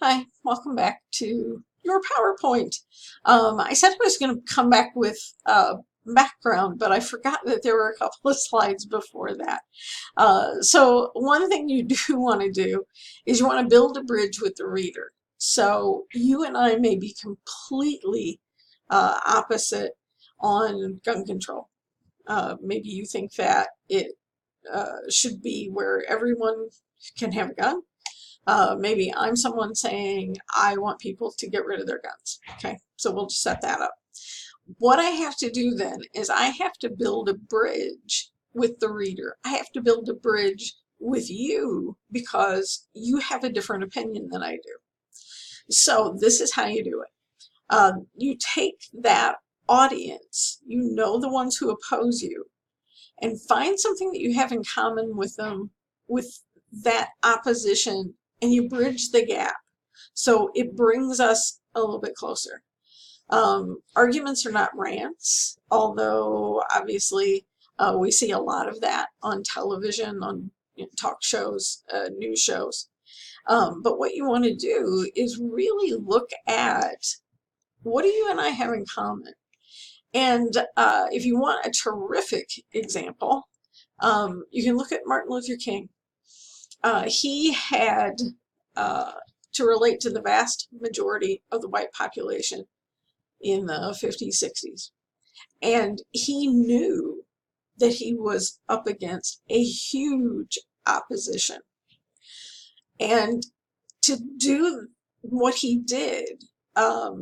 Hi, welcome back to your PowerPoint. I said I was going to come back with background, but I forgot that there were a couple of slides before that. So one thing you do want to do is you want to build a bridge with the reader. So you and I may be completely opposite on gun control. Maybe you think that it should be where everyone can have a gun. Maybe I'm someone saying I want people to get rid of their guns. Okay, so we'll just set that up. What I have to do then is I have to build a bridge with the reader. I have to build a bridge with you because you have a different opinion than I do. So this is how you do it. You take that audience, you know the ones who oppose you, and find something that you have in common with them, with that opposition, and you bridge the gap. So it brings us a little bit closer. Arguments are not rants, although obviously we see a lot of that on television, on talk shows, news shows. But what you want to do is really look at what do you and I have in common. And if you want a terrific example, you can look at Martin Luther King. He had to relate to the vast majority of the white population in the 50s, 60s. And he knew that he was up against a huge opposition. And to do what he did,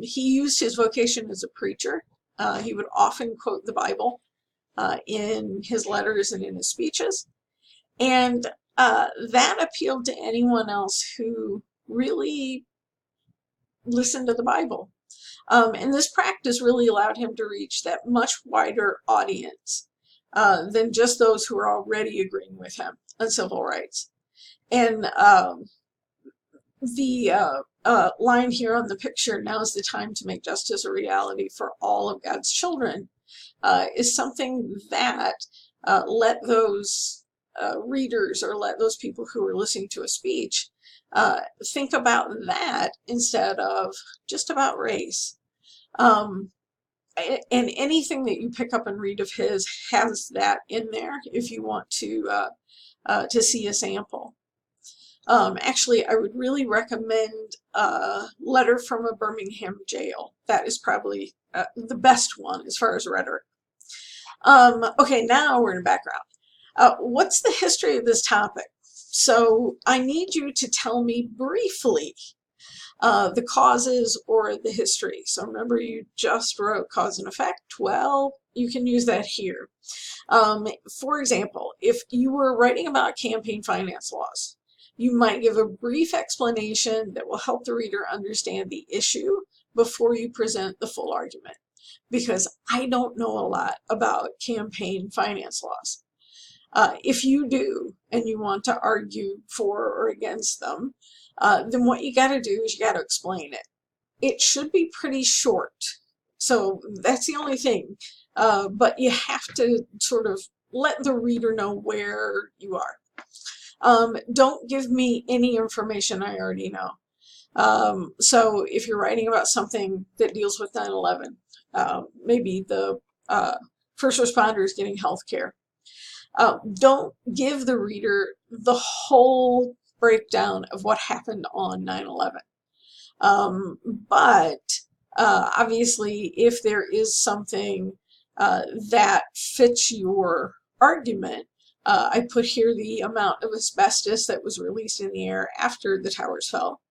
he used his vocation as a preacher. He would often quote the Bible in his letters and in his speeches. And that appealed to anyone else who really listened to the Bible. And this practice really allowed him to reach that much wider audience than just those who were already agreeing with him on civil rights. And the line here on the picture, "Now is the time to make justice a reality for all of God's children," is something that let those readers, or let those people who are listening to a speech think about that instead of just about race. And anything that you pick up and read of his has that in there if you want to see a sample. Actually, I would really recommend Letter from a Birmingham Jail. That is probably the best one as far as rhetoric. Okay, now we're in background. What's the history of this topic? So I need you to tell me briefly the causes or the history. So remember, you just wrote cause and effect. Well, you can use that here. For example, if you were writing about campaign finance laws, you might give a brief explanation that will help the reader understand the issue before you present the full argument, because I don't know a lot about campaign finance laws. If you do and you want to argue for or against them, then what you got to do is you got to explain it. It should be pretty short. So that's the only thing. But you have to sort of let the reader know where you are. Don't give me any information I already know. So if you're writing about something that deals with 9/11, maybe the first responders getting health care, don't give the reader the whole breakdown of what happened on 9/11. But obviously, if there is something that fits your argument, I put here the amount of asbestos that was released in the air after the towers fell.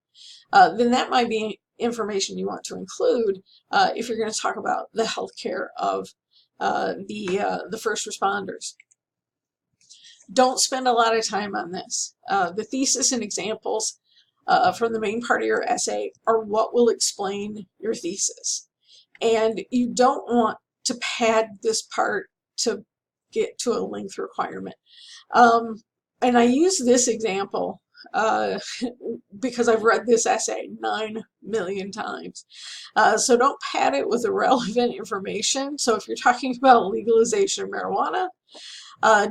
Then that might be information you want to include if you're going to talk about the healthcare of the first responders. Don't spend a lot of time on this. The thesis and examples from the main part of your essay are what will explain your thesis. And you don't want to pad this part to get to a length requirement. And I use this example because I've read this essay 9 million times. So don't pad it with irrelevant information. So if you're talking about legalization of marijuana,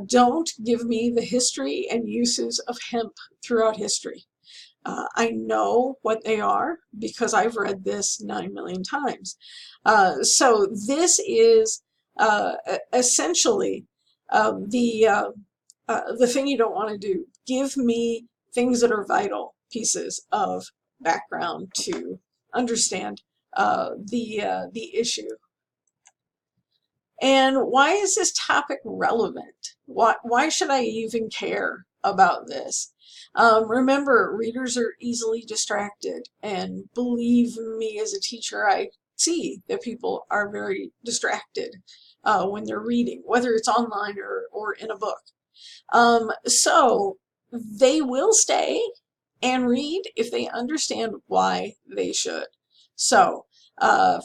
don't give me the history and uses of hemp throughout history. I know what they are because I've read this 9 million times. So this is essentially the thing you don't want to do. Give me things that are vital pieces of background to understand the issue. And why is this topic relevant? Why should I even care about this? Remember, readers are easily distracted, and believe me, as a teacher, I see that people are very distracted when they're reading, whether it's online or in a book. So they will stay and read if they understand why they should. So,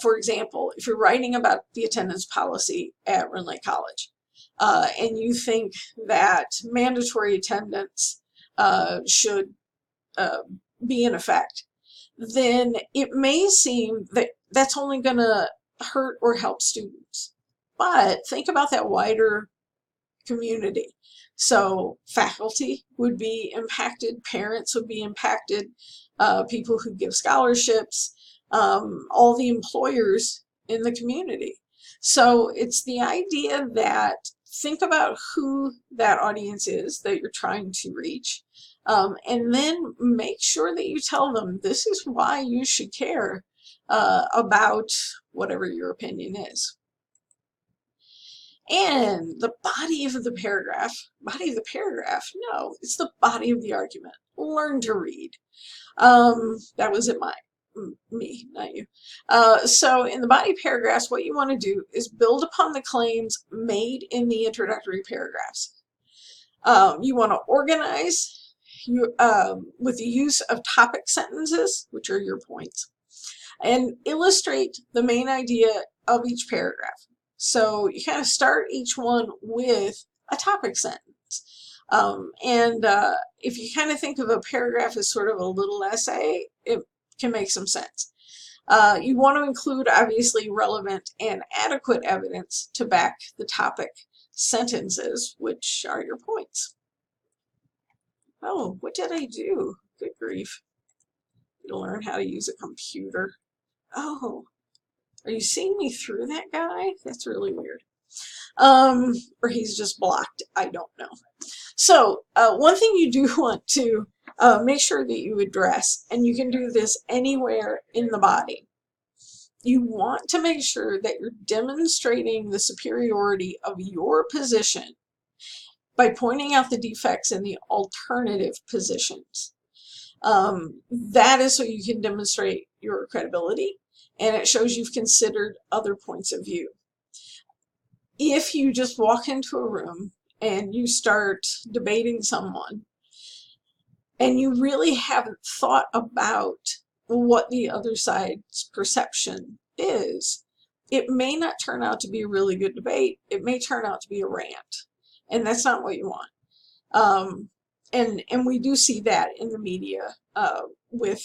for example, if you're writing about the attendance policy at Rend Lake College, and you think that mandatory attendance should be in effect, then it may seem that that's only going to hurt or help students. But think about that wider community. So faculty would be impacted, parents would be impacted, people who give scholarships, all the employers in the community. So it's the idea that think about who that audience is that you're trying to reach, and then make sure that you tell them this is why you should care about whatever your opinion is. And the body of the paragraph, no, it's the body of the argument. Learn to read. That was me, not you. So in the body paragraphs, what you want to do is build upon the claims made in the introductory paragraphs. You want to organize with the use of topic sentences, which are your points, and illustrate the main idea of each paragraph. So you kind of start each one with a topic sentence. If you kind of think of a paragraph as sort of a little essay, it can make some sense. You want to include obviously relevant and adequate evidence to back the topic sentences, which are your points. Oh, what did I do? Good grief. You learn how to use a computer. Oh. Are you seeing me through that guy? That's really weird. Or he's just blocked. I don't know. So one thing you do want to make sure that you address, and you can do this anywhere in the body, you want to make sure that you're demonstrating the superiority of your position by pointing out the defects in the alternative positions. That is so you can demonstrate your credibility, and it shows you've considered other points of view. If you just walk into a room and you start debating someone and you really haven't thought about what the other side's perception is, it may not turn out to be a really good debate. It may turn out to be a rant, and that's not what you want. And we do see that in the media with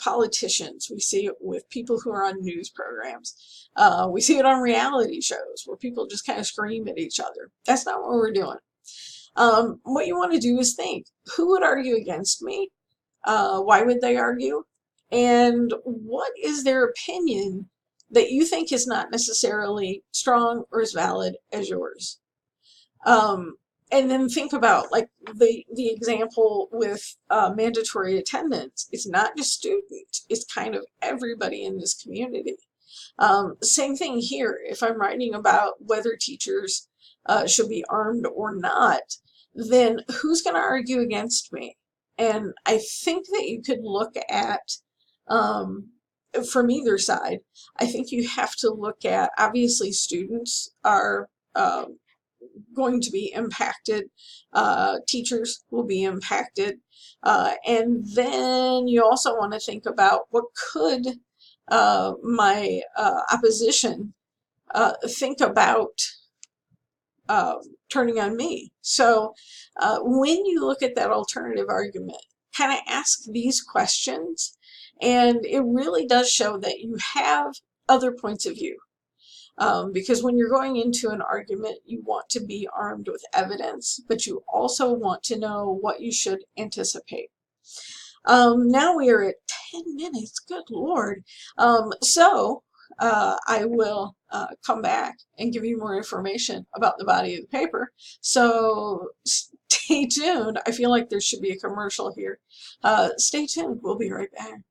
politicians. We see it with people who are on news programs. We see it on reality shows where people just kind of scream at each other. That's not what we're doing. What you want to do is think, who would argue against me? Why would they argue? And what is their opinion that you think is not necessarily strong or as valid as yours? And then think about like the example with mandatory attendance. It's not just students, it's kind of everybody in this community. Same thing here. If I'm writing about whether teachers should be armed or not, then who's going to argue against me? And I think that you could look at, from either side, I think you have to look at, obviously students are going to be impacted, teachers will be impacted, and then you also want to think about what could my opposition think about turning on me. So when you look at that alternative argument, kind of ask these questions, and it really does show that you have other points of view. Because when you're going into an argument, you want to be armed with evidence, but you also want to know what you should anticipate. Now we are at 10 minutes. Good Lord. I will come back and give you more information about the body of the paper. So stay tuned. I feel like there should be a commercial here. Stay tuned. We'll be right back.